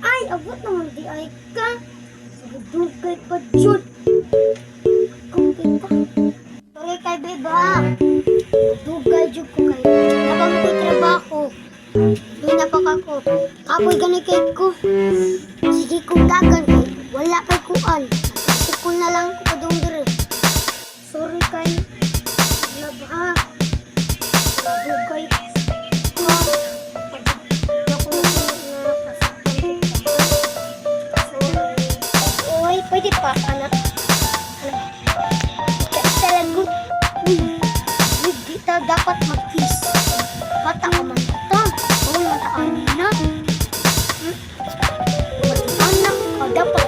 Ay, abot naman di ay ka. Dugay pa jud. Kung kita. Sorry kay beba. Dugay jud ko kay. Nabang ko trabaho. Di na pa kako. Apoy gani kay ko. Sige kong dagan kay. Wala kay kuan. Sikul na lang ko padung dire. Sorry kay. Love ha. Dugay. Pwede pa, anak. Talagot. Hindi ta dapat mag-kiss. Bata ka man ito. Oo, mata ka na. Anak ka dapat